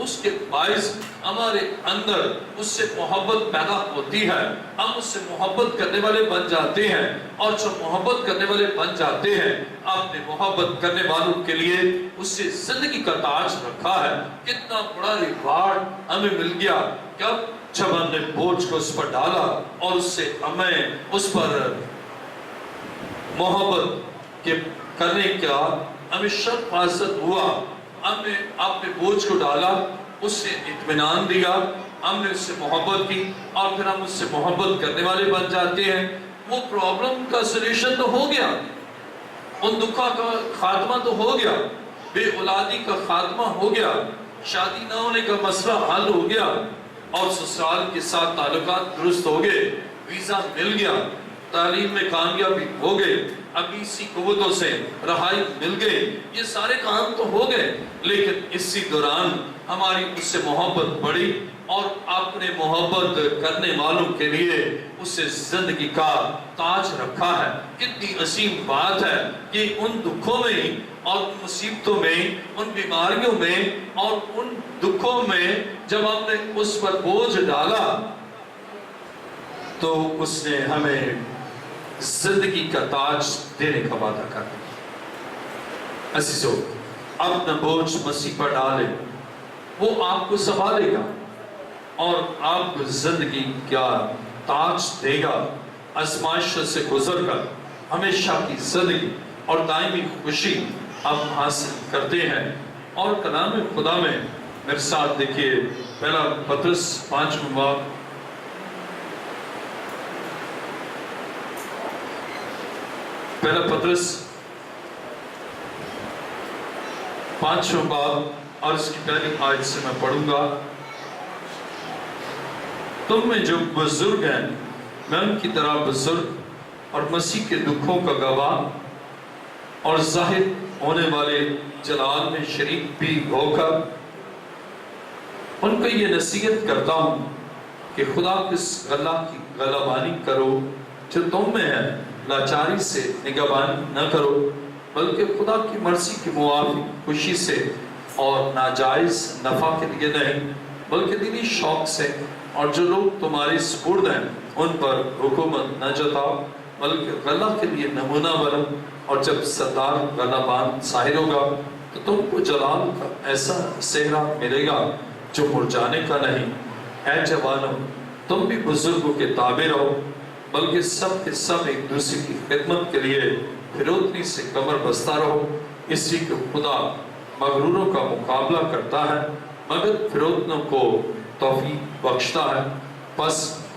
اس کے باعث ہمارے اندر اس سے محبت پیدا ہوتی ہے، ہم اس سے محبت کرنے والے بن جاتے ہیں، اور جب محبت کرنے والے بن جاتے ہیں، آپ نے محبت کرنے والوں کے لیے اس سے زندگی کا تاج رکھا ہے۔ کتنا بڑا ریوارڈ ہمیں مل گیا جب ہم نے بوجھ کو اس پر ڈالا اور اس سے ہمیں اس پر محبت کے کرنے کا ہمیں شرط حاصل ہوا۔ ہم نے اپنے بوجھ کو ڈالا، اس سے اطمینان دیا، ہم نے اس سے محبت کی اور پھر ہم اس سے محبت کرنے والے بن جاتے ہیں۔ وہ پرابلم کا سولوشن تو ہو گیا، ان دکھا کا خاتمہ تو ہو گیا، بے اولادی کا خاتمہ ہو گیا، شادی نہ ہونے کا مسئلہ حل ہو گیا اور سسرال کے ساتھ تعلقات درست ہو گئے، ویزا مل گیا، تعلیم میں کامیابی ہو گئے، ابلیسی قوتوں سے رہائی مل گئی، یہ سارے کام تو ہو گئے، لیکن اسی دوران ہماری اس سے محبت بڑھی اور اپنے محبت کرنے والوں کے لیے اس سے زندگی کا تاج رکھا ہے۔ کتنی عظیم بات ہے کہ ان دکھوں میں اور ان مصیبتوں میں، ان بیماریوں میں اور ان دکھوں میں جب ہم نے اس پر بوجھ ڈالا تو اس نے ہمیں زندگی کا تاج دینے کا وعدہ کر دیا۔ عزیزو، اپنا بوجھ مسیح پر ڈالے، وہ آپ کو سنبھالے گا اور آپ کو زندگی کا تاج دے گا۔ آزمائشوں سے گزر کر ہمیشہ کی زندگی اور دائمی خوشی آپ حاصل کرتے ہیں۔ اور کلام خدا میں میرے ساتھ دیکھیے پہلا پطرس 5واں باب، پہلا پطرس 5واں باب اور اس کی پہلی آیت سے میں پڑھوں گا۔ تم میں جو بزرگ ہیں میں ان کی طرح بزرگ اور مسیح کے دکھوں کا گواہ اور ظاہر ہونے والے جلال میں شریک بھی ہو کر ان کو یہ نصیحت کرتا ہوں کہ خدا کس غلہ کی غلبانی کرو جو تم میں ہے، لاچاری سے نگہبانی نہ کرو، بلکہ خدا کی مرضی کے موافق خوشی سے اور ناجائز نفع کے لیے نہیں بلکہ دلی شوق سے، اور جو لوگ تمہارے سپرد ہیں ان پر حکومت نہ جتاؤ بلکہ غلہ کے لیے نمونہ بنو، اور جب سردار غلبان ظاہر ہوگا تو تم کو جلال کا ایسا صحرا ملے گا جو مرجانے کا نہیں۔ اے جوانوں، تم بھی بزرگوں کے تابع رہو، بلکہ سب کے سب ایک دوسرے کی خدمت کے لیے فروتنی سے کمر بستہ رہو، اسی کو خدا مغروروں کا مقابلہ کرتا ہے مگر فروتنوں کو توفیق بخشتا ہے۔ پس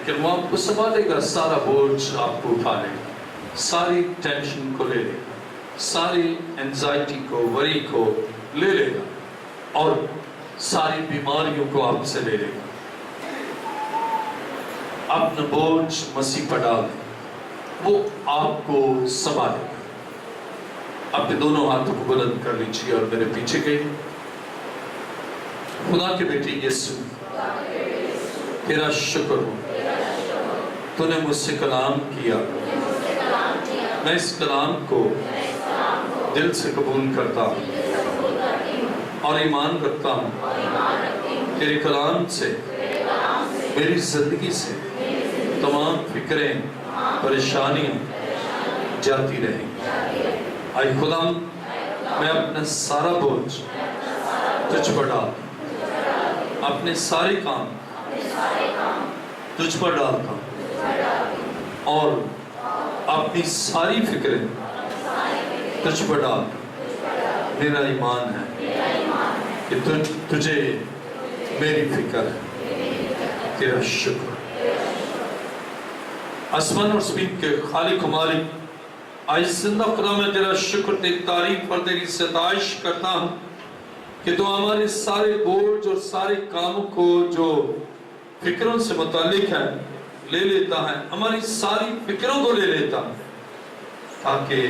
لیکن وہ آپ کو سنبھالے گا، سارا بوجھ آپ کو اٹھا لے گا، ساری ٹینشن کو لے لے گا، ساری انزائٹی کو، وری کو لے لے گا، اور ساری بیماریوں کو آپ سے لے لے گا۔ اپنا بوجھ مسیح پر ڈال دیں، وہ آپ کو سنبھالے گا۔ اپنے دونوں ہاتھوں کو بلند کر لیجیے اور میرے پیچھے گئے۔ خدا کے بیٹے یسوع، تیرا شکر ہو، تو نے مجھ سے کلام کیا، میں اس کلام کو دل سے قبول کرتا ہوں اور ایمان رکھتا ہوں، تیرے کلام سے میری زندگی سے تمام فکریں، پریشانیاں جاتی رہیں۔ اے خدا، میں اپنا سارا بوجھ تجھ پر ڈالتا ہوں، اپنے سارے کام تجھ پر ڈالتا ہوں، اور اپنی ساری فکریں تجھ پر ڈالتا ہوں۔ میرا ایمان ہے کہ تجھے میری فکر ہے۔ تیرا شکر۔ آسمان اور زمین کے خالق و مالک، آج زندہ خدا میں تیرا شکر، تیری تعریف اور تیری ستائش کرتا ہوں کہ تو ہمارے سارے بوجھ اور سارے کاموں کو جو فکروں سے متعلق ہے لے لیتا ہے، ہماری ساری فکروں کو لے لیتا ہے، تاکہ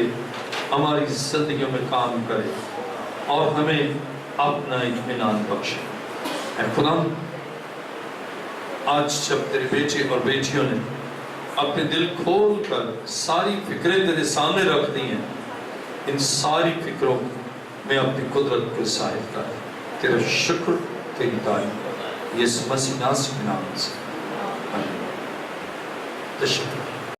ہماری زندگیوں میں کام کرے اور ہمیں اپنا اطمینان بخشے۔ اے خدا، آج جب تیرے بیٹے اور بیٹیوں نے اپنے دل کھول کر ساری فکریں تیرے سامنے رکھ دی ہیں، ان ساری فکروں میں اپنی قدرت کو ظاہر کر۔ تیرا شکر، تیری تعریف، یسوع مسیح ناصر کے نام سے آمین۔ تشکر۔